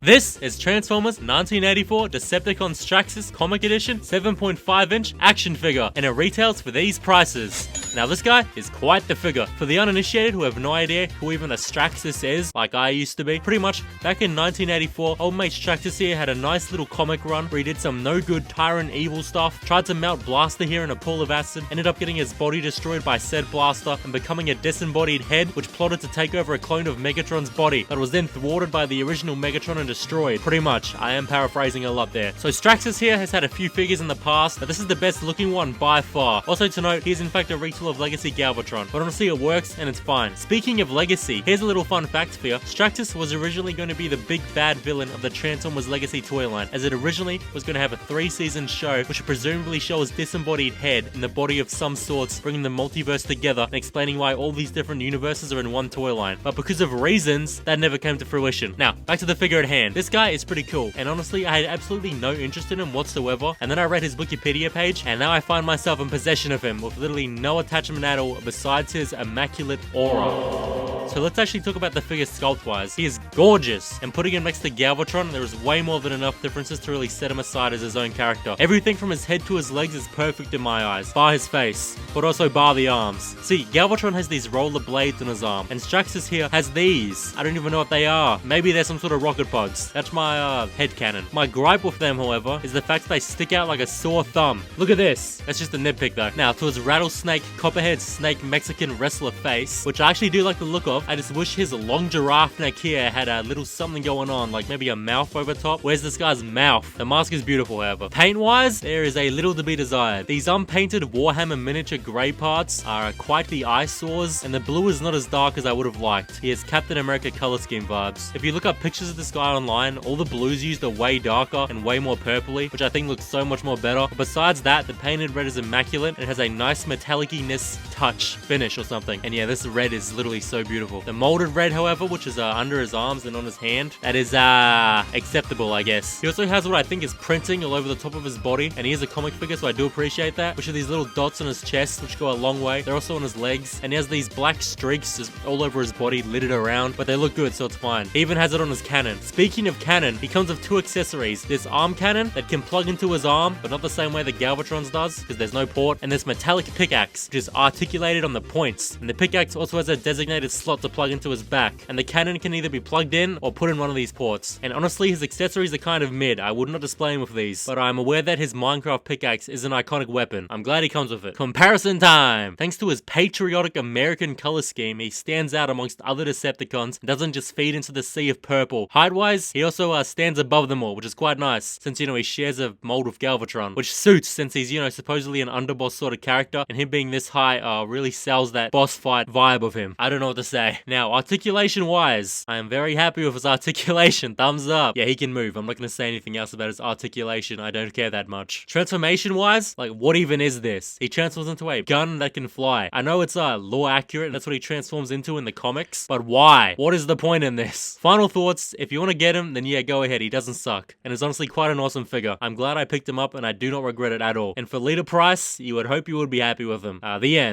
This is Transformers 1984 Decepticon STRAXUS Comic Edition 7.5-inch action figure, and it retails for these prices. Now this guy is quite the figure. For the uninitiated who have no idea who even a STRAXUS is, like I used to be, pretty much back in 1984, old mate STRAXUS here had a nice little comic run where he did some no good tyrant evil stuff, tried to melt Blaster here in a pool of acid, ended up getting his body destroyed by said Blaster and becoming a disembodied head which plotted to take over a clone of Megatron's body, but was then thwarted by the original Megatron and destroyed. Pretty much, I am paraphrasing a lot there. So STRAXUS here has had a few figures in the past, but this is the best looking one by far. Also to note, he is in fact a retool of Legacy Galvatron, but honestly it works and it's fine. Speaking of Legacy, here's a little fun fact for you. STRAXUS was originally going to be the big bad villain of the Transformers Legacy toy line, as it originally was going to have a 3-season show which would presumably show his disembodied head in the body of some sorts, bringing the multiverse together and explaining why all these different universes are in one toy line. But because of reasons, that never came to fruition. Now, back to the figure at hand. This guy is pretty cool, and honestly I had absolutely no interest in him whatsoever, and then I read his Wikipedia page and now I find myself in possession of him with literally no attachment at all besides his immaculate aura. So let's actually talk about the figure sculpt wise. He is gorgeous, and putting him next to Galvatron, there is way more than enough differences to really set him aside as his own character. Everything from his head to his legs is perfect in my eyes, bar his face, but also bar the arms. See, Galvatron has these roller blades on his arm, and STRAXUS here has these. I don't even know what they are. Maybe they're some sort of rocket pods. That's my headcanon. My gripe with them, however, is the fact that they stick out like a sore thumb. Look at this. That's just a nitpick though. Now, to his rattlesnake, copperhead snake Mexican wrestler face, which I actually do like the look of, I just wish his long giraffe neck here had a little something going on, like maybe a mouth over top. Where's this guy's mouth? The mask is beautiful, however. Paint-wise, there is a little to be desired. These unpainted Warhammer miniature grey parts are quite the eyesores, and the blue is not as dark as I would have liked. He has Captain America color scheme vibes. If you look up pictures of this guy online, all the blues used are way darker and way more purpley, which I think looks so much more better. But besides that, the painted red is immaculate. It has a nice metallic-ness touch finish or something. And yeah, this red is literally so beautiful. The molded red, however, which is under his arms and on his hand, that is acceptable, I guess. He also has what I think is printing all over the top of his body, and he is a comic figure, so I do appreciate that, which are these little dots on his chest, which go a long way. They're also on his legs, and he has these black streaks just all over his body, littered around, but they look good, so it's fine. He even has it on his cannon. Speaking of cannon, he comes with 2 accessories. This arm cannon that can plug into his arm, but not the same way that Galvatron's does, because there's no port, and this metallic pickaxe, which is articulated on the points, and the pickaxe also has a designated slot to plug into his back, and the cannon can either be plugged in or put in one of these ports. And honestly, his accessories are kind of mid. I would not display him with these, but I'm aware that his Minecraft pickaxe is an iconic weapon. I'm glad he comes with it. Comparison time! Thanks to his patriotic American color scheme, he stands out amongst other Decepticons and doesn't just feed into the sea of purple. Height-wise, he also stands above them all, which is quite nice, since, you know, he shares a mold with Galvatron, which suits since he's, you know, supposedly an underboss sort of character, and him being this high really sells that boss fight vibe of him. I don't know what to say. Now, articulation-wise, I am very happy with his articulation. Thumbs up. Yeah, he can move. I'm not going to say anything else about his articulation. I don't care that much. Transformation-wise, like, what even is this? He transforms into a gun that can fly. I know it's lore accurate, and that's what he transforms into in the comics, but why? What is the point in this? Final thoughts, if you want to get him, then yeah, go ahead. He doesn't suck, and is honestly quite an awesome figure. I'm glad I picked him up, and I do not regret it at all. And for leader price, you would hope you would be happy with him. The end.